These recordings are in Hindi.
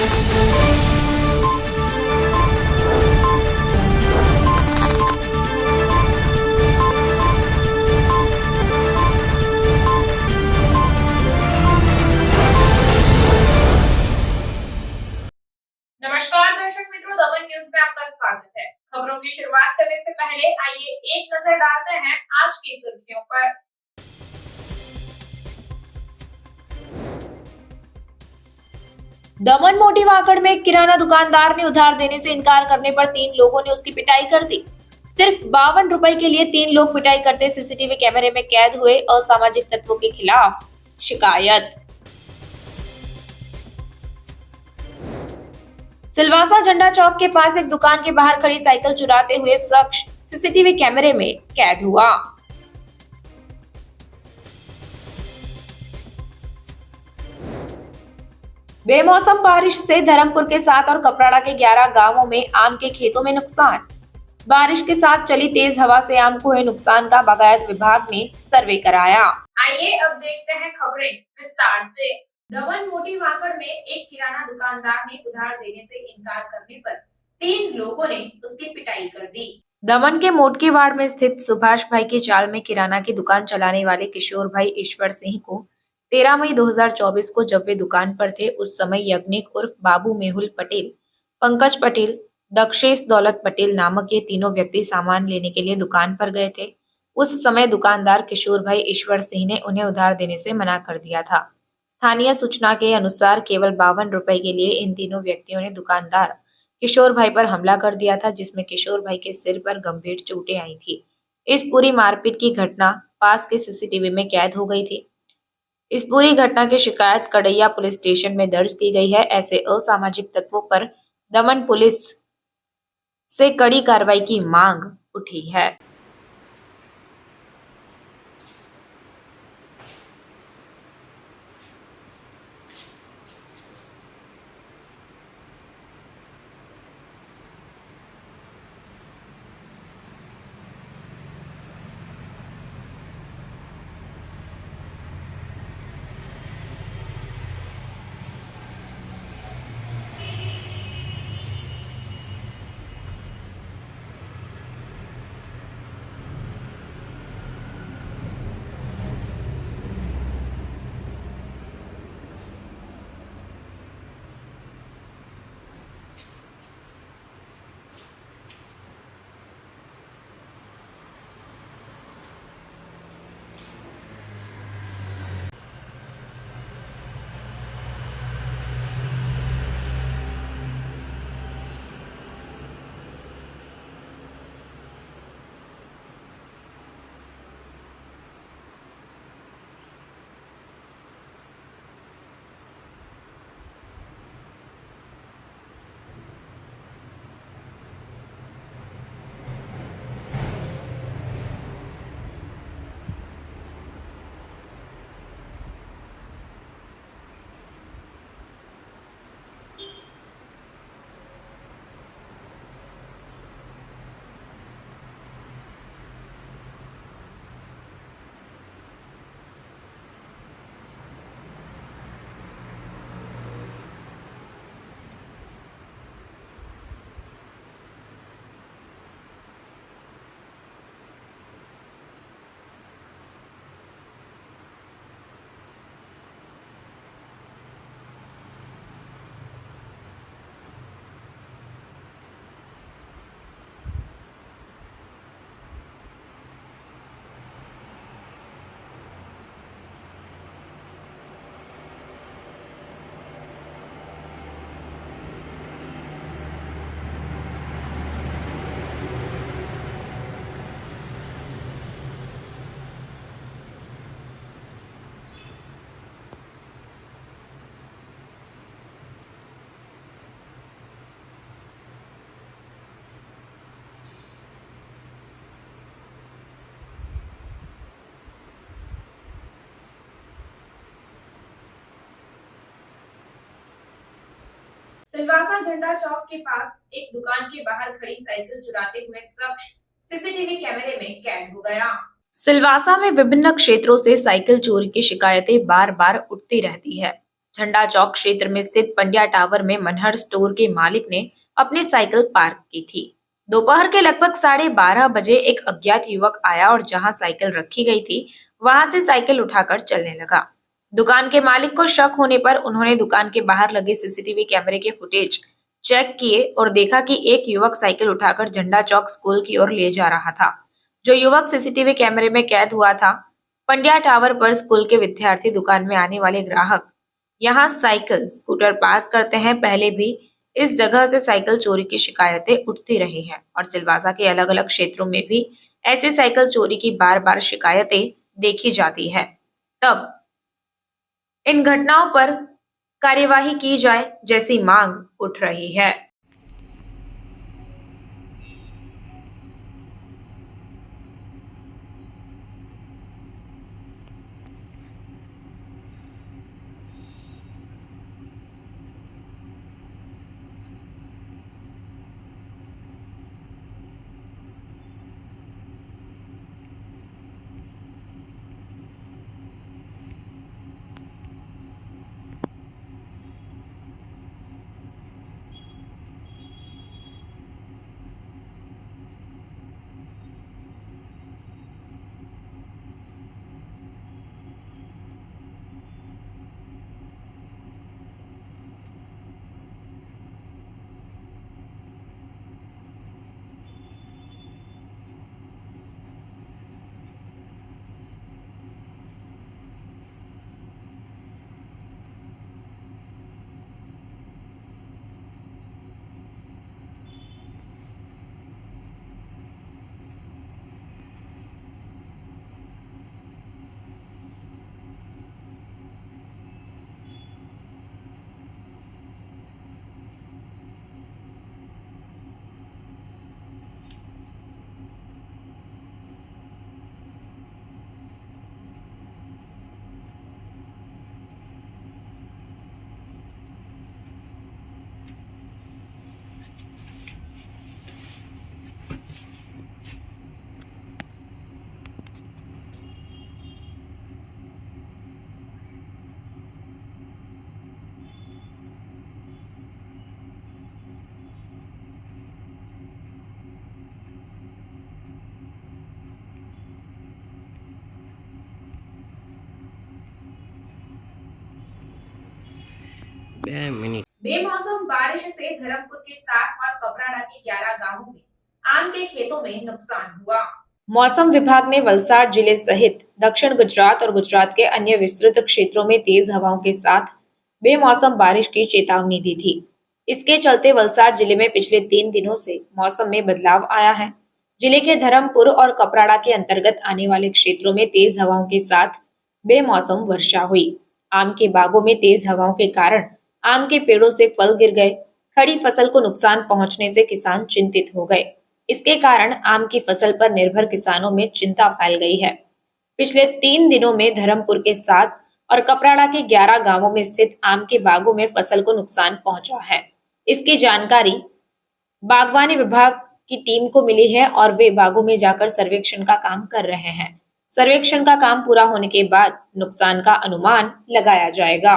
नमस्कार दर्शक मित्रों, दमन न्यूज में आपका स्वागत है। खबरों की शुरुआत करने से पहले आइए एक नजर डालते हैं आज की सुर्खियों पर। दमन मोटी वाकड़ में एक किराना दुकानदार ने उधार देने से इनकार करने पर 3 लोगों ने उसकी पिटाई कर दी। सिर्फ 52 रुपए के लिए 3 लोग पिटाई करते सीसीटीवी कैमरे में कैद हुए। असामाजिक तत्वों के खिलाफ शिकायत। सिलवासा झंडा चौक के पास एक दुकान के बाहर खड़ी साइकिल चुराते हुए शख्स सीसीटीवी कैमरे में कैद हुआ। बेमौसम बारिश से धर्मपुर के 7 और कपराड़ा के 11 गांवों में आम के खेतों में नुकसान। बारिश के साथ चली तेज हवा से आम को हुए नुकसान का बागायत विभाग ने सर्वे कराया। आइए अब देखते हैं खबरें विस्तार से। दमन मोटी वाकड़ में एक किराना दुकानदार ने उधार देने से इनकार करने पर 3 लोगों ने उसकी पिटाई कर दी। दमन के मोटकी वार्ड में स्थित सुभाष भाई की चाल में किराना की दुकान चलाने वाले किशोर भाई ईश्वर सिंह को 13 मई 2024 को जब वे दुकान पर थे उस समय यज्ञिक उर्फ बाबू मेहुल पटेल, पंकज पटेल, दक्षेश दौलत पटेल नामक ये तीनों व्यक्ति सामान लेने के लिए दुकान पर गए थे। उस समय दुकानदार किशोर भाई ईश्वर सिंह ने उन्हें उधार देने से मना कर दिया था। स्थानीय सूचना के अनुसार केवल 52 रुपए के लिए इन तीनों व्यक्तियों ने दुकानदार किशोर भाई पर हमला कर दिया था, जिसमें किशोर भाई के सिर पर गंभीर चोटें आई थी। इस पूरी मारपीट की घटना पास के सीसीटीवी में कैद हो गई थी। इस पूरी घटना की शिकायत कड़ैया पुलिस स्टेशन में दर्ज की गई है। ऐसे असामाजिक तत्वों पर दमन पुलिस से कड़ी कार्रवाई की मांग उठी है। सिलवासा झंडा चौक के पास एक दुकान के बाहर खड़ी साइकिल चुराते हुए शख्स सीसीटीवी कैमरे में कैद हो गया। सिलवासा में विभिन्न क्षेत्रों से साइकिल चोरी की शिकायतें बार बार उठती रहती है। झंडा चौक क्षेत्र में स्थित पंड्या टावर में मनहर स्टोर के मालिक ने अपनी साइकिल पार्क की थी। दोपहर के लगभग 12:30 बजे एक अज्ञात युवक आया और जहां साइकिल रखी गई थी वहां से साइकिल उठाकर चलने लगा। दुकान के मालिक को शक होने पर उन्होंने दुकान के बाहर लगे सीसीटीवी कैमरे के फुटेज चेक किए और देखा कि एक युवक साइकिल उठाकर झंडा चौक स्कूल की ओर ले जा रहा था। जो युवक सीसीटीवी कैमरे में कैद हुआ था, पंड्या टावर पर स्कूल के विद्यार्थी दुकान में आने वाले ग्राहक यहाँ साइकिल स्कूटर पार्क करते हैं। पहले भी इस जगह से साइकिल चोरी की शिकायतें उठती रही हैं और सिलवासा के अलग अलग क्षेत्रों में भी ऐसे साइकिल चोरी की बार बार शिकायतें देखी जाती है। तब इन घटनाओं पर कार्यवाही की जाए जैसी मांग उठ रही है। बेमौसम बारिश से धर्मपुर के 7 और कपराड़ा के 11 गांवों में आम के खेतों में नुकसान हुआ। मौसम विभाग ने वलसाड जिले सहित दक्षिण गुजरात और गुजरात के अन्य विस्तृत क्षेत्रों में तेज हवाओं के साथ बेमौसम बारिश की चेतावनी दी थी। इसके चलते वलसाड जिले में पिछले 3 दिनों से मौसम में बदलाव आया है। जिले के धर्मपुर और कपराड़ा के अंतर्गत आने वाले क्षेत्रों में तेज हवाओं के साथ बेमौसम वर्षा हुई। आम के बागों में तेज हवाओं के कारण आम के पेड़ों से फल गिर गए। खड़ी फसल को नुकसान पहुंचने से किसान चिंतित हो गए। इसके कारण आम की फसल पर निर्भर किसानों में चिंता फैल गई है। पिछले 3 दिनों में धर्मपुर के 7 और कपराड़ा के 11 गांवों में स्थित आम के बागों में फसल को नुकसान पहुंचा है। इसकी जानकारी बागवानी विभाग की टीम को मिली है और वे बागों में जाकर सर्वेक्षण का काम कर रहे हैं। सर्वेक्षण का काम पूरा होने के बाद नुकसान का अनुमान लगाया जाएगा।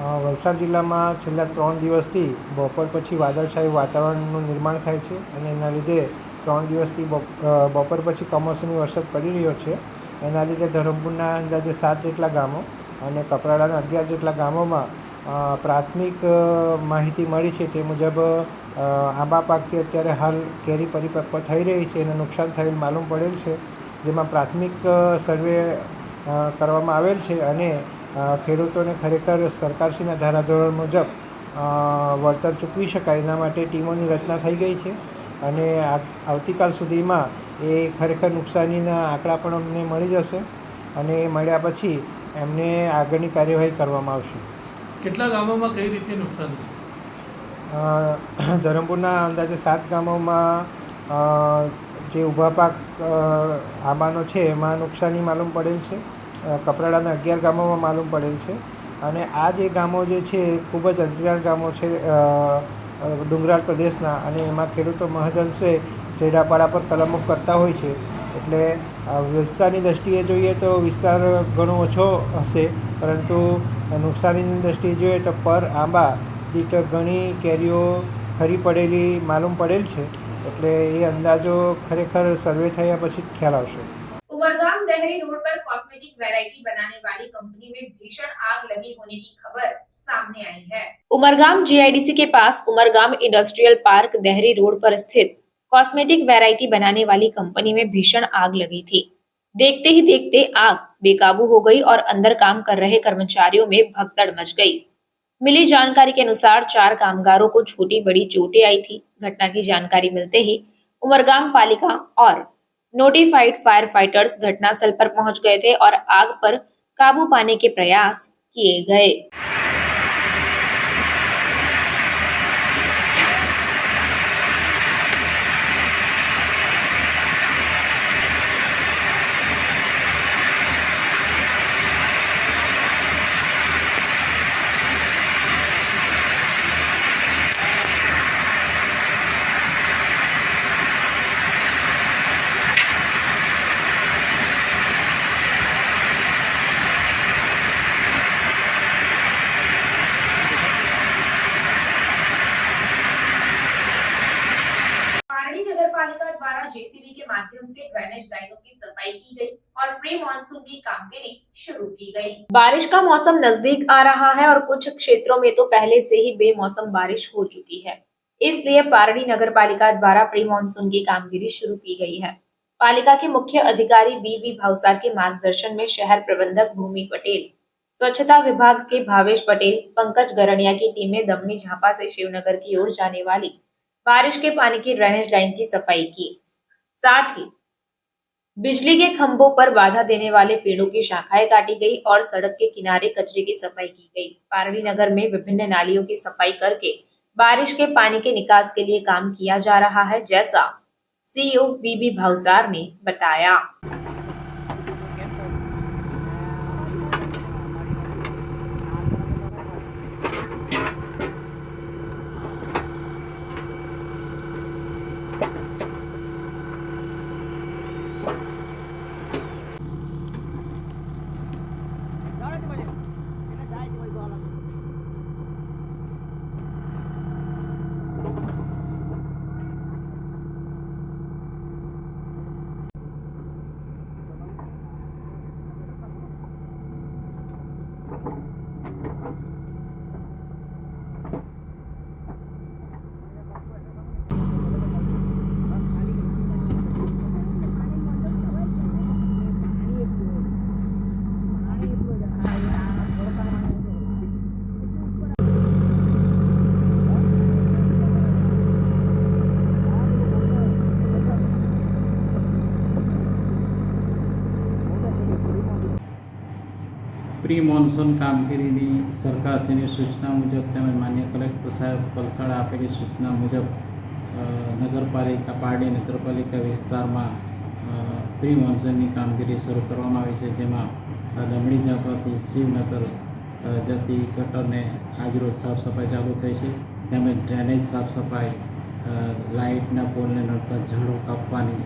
વલસાડ જિલ્લામાં છેલ્લા 3 દિવસથી બપોર પછી વાદળછાયું વાતાવરણનું નિર્માણ થાય છે અને એના લીધે 3 દિવસથી બપોર પછી કમોસમી વરસાદ પડી રહ્યો છે. એના લીધે ધરમપુરના અંદાજે 7 જેટલા ગામો અને કપરાડાના 11 જેટલા ગામોમાં પ્રાથમિક માહિતી મળી છે તે મુજબ આંબા પાકથી અત્યારે હાલ કેરી પરિપક્વ થઈ રહી છે અને નુકસાન થયેલ માલુમ પડેલ છે, જેમાં પ્રાથમિક સર્વે કરવામાં આવેલ છે અને ખેડૂતોને ખરેખર સરકારશ્રીના ધારાધોરણ મુજબ વળતર ચૂકવી શકાય એના માટે ટીમોની રચના થઈ ગઈ છે અને આવતીકાલ સુધીમાં એ ખરેખર નુકસાનીના આંકડા પણ અમને મળી જશે અને એ મળ્યા પછી એમને આગળની કાર્યવાહી કરવામાં આવશે. કેટલા ગામોમાં કઈ રીતે નુકસાન છે? ધરમપુરના અંદાજે 7 ગામોમાં જે ઊભા પાક આંબાનો છે એમાં નુકસાની માલુમ પડેલ છે. કપરાડાના 11 ગામોમાં માલુમ પડેલ છે અને આ જે ગામો જે છે એ ખૂબ જ અંતરિયાળ ગામો છે ડુંગરાળ પ્રદેશના, અને એમાં ખેડૂતો મહદઅંશે શેડાપાડા પર કલમો કરતા હોય છે. એટલે વિસ્તારની દૃષ્ટિએ જોઈએ તો વિસ્તાર ઘણો ઓછો હશે, પરંતુ નુકસાનીની દૃષ્ટિએ જોઈએ તો પર આંબા દીઠ ઘણી કેરીઓ ખરી પડેલી માલુમ પડેલ છે. એટલે એ અંદાજો ખરેખર સર્વે થયા પછી જ ખ્યાલ આવશે. उमरगाम देहरी रोड पर कॉस्मेटिक वैरायटी बनाने वाली कंपनी में भीषण आग लगी होने की खबर सामने आई है। उमरगाम जीआईडीसी के पास उमरगाम इंडस्ट्रियल पार्क देहरी रोड पर स्थित कॉस्मेटिक वैरायटी बनाने वाली कंपनी में भीषण आग लगी थी। देखते ही देखते आग बेकाबू हो गई और अंदर काम कर रहे कर्मचारियों में भगदड़ मच गई। मिली जानकारी के अनुसार 4 कामगारों को छोटी बड़ी चोटें आई थी। घटना की जानकारी मिलते ही उमरगाम पालिका और नोटिफाइड फायर फाइटर्स घटनास्थल पर पहुंच गए थे और आग पर काबू पाने के प्रयास किए गए। नगरपालिका द्वारा जेसीबी के माध्यम से ड्रेनेज लाइनों की सफाई की गई और प्री मानसून की कामगिरी शुरू की गई। बारिश का मौसम नजदीक आ रहा है और कुछ क्षेत्रों में तो पहले से ही बेमौसम बारिश हो चुकी है, इसलिए पारडी नगरपालिका द्वारा प्री मानसून की कामगिरी शुरू की गई है। पालिका के मुख्य अधिकारी बी भावसार के मार्गदर्शन में शहर प्रबंधक भूमि पटेल, स्वच्छता विभाग के भावेश पटेल, पंकज गरनिया की टीमें दमनी झापा से शिवनगर की ओर जाने वाली बारिश के पानी की ड्रेनेज लाइन की सफाई की। साथ ही बिजली के खंभों पर बाधा देने वाले पेड़ों की शाखाएं काटी गई और सड़क के किनारे कचरे की सफाई की गई। पारडी नगर में विभिन्न नालियों की सफाई करके बारिश के पानी के निकास के लिए काम किया जा रहा है, जैसा सीईओ बी भावसार ने बताया। પ્રી મોન્સૂન કામગીરીની સરકારશ્રીની સૂચના મુજબ તેમજ માન્ય કલેક્ટર સાહેબ વલસાડે આપેલી સૂચના મુજબ નગરપાલિકા પારડી નગરપાલિકા વિસ્તારમાં પ્રી મોન્સૂનની કામગીરી શરૂ કરવામાં આવી છે, જેમાં દમણી ઝાપાથી શિવનગર જતી ગટરને આજરોજ સાફ સફાઈ ચાલુ થઈ છે, તેમજ ડ્રેનેજ સાફ સફાઈ, લાઇટના પોલને નડતા ઝાડો કાપવાની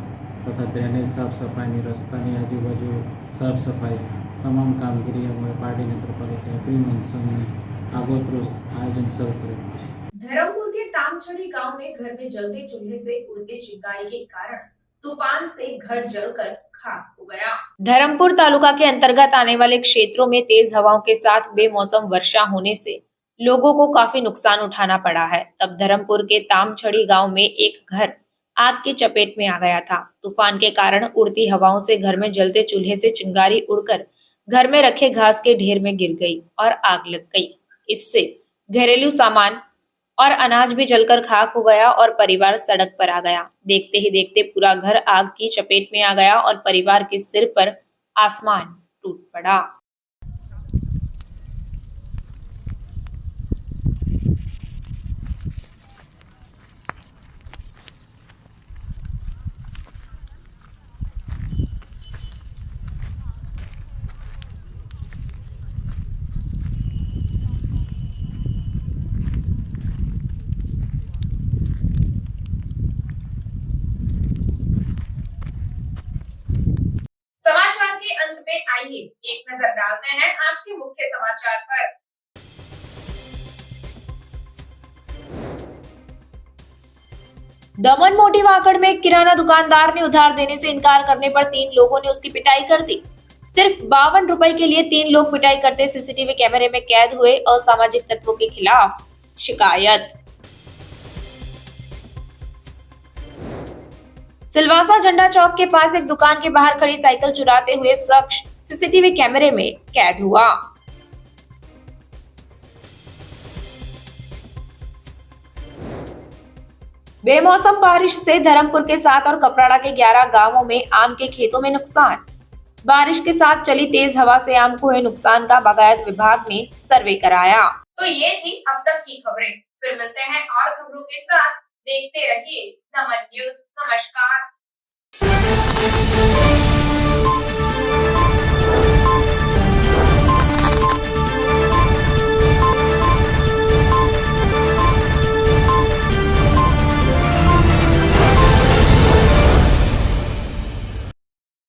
તથા ડ્રેનેજ સાફ સફાઈની, રસ્તાની આજુબાજુ સાફ સફાઈ તમામ કામગીરી અમારે પારડી નગરપાલિકાએ પ્રી મોન્સૂનની આગોતરું આયોજન શરૂ કરેલું છે. धर्मपुर के तामछड़ी गांव में घर में जलते चूल्हे से उड़ती चिंगारी के कारण तूफान से घर जलकर खाक हो गया। धर्मपुर तालुका के अंतर्गत आने वाले क्षेत्रों में तेज हवाओं के साथ बेमौसम वर्षा होने से लोगों को काफी नुकसान उठाना पड़ा है। तब धर्मपुर के तामछड़ी गांव में एक घर आग की चपेट में आ गया था। तूफान के कारण उड़ती हवाओं से घर में जलते चूल्हे से चिंगारी उड़कर घर में रखे घास के ढेर में गिर गई और आग लग गई। इससे घरेलू सामान और अनाज भी जलकर खाक हो गया और परिवार सड़क पर आ गया। देखते ही देखते पूरा घर आग की चपेट में आ गया और परिवार के सिर पर आसमान टूट पड़ा। समाचार के अंत में आइए एक नजर डालते हैं आज के मुख्य समाचार पर। दमन मोटी वाकड़ में एक किराना दुकानदार ने उधार देने से इनकार करने पर 3 लोगों ने उसकी पिटाई कर दी। सिर्फ 52 रुपए के लिए 3 लोग पिटाई करते सीसीटीवी कैमरे में कैद हुए। असामाजिक तत्वों के खिलाफ शिकायत। सिलवासा झंडा चौक के पास एक दुकान के बाहर खड़ी साइकिल चुराते हुए शख्स सीसीटीवी कैमरे में कैद हुआ। बेमौसम बारिश से धर्मपुर के 7 और कपराड़ा के 11 गांवों में आम के खेतों में नुकसान। बारिश के साथ चली तेज हवा से आम को हुए नुकसान का बागायत विभाग ने सर्वे कराया। तो ये थी अब तक की खबरें। फिर मिलते हैं और खबरों के साथ। देखते रहिए नमन न्यूज। नमस्कार।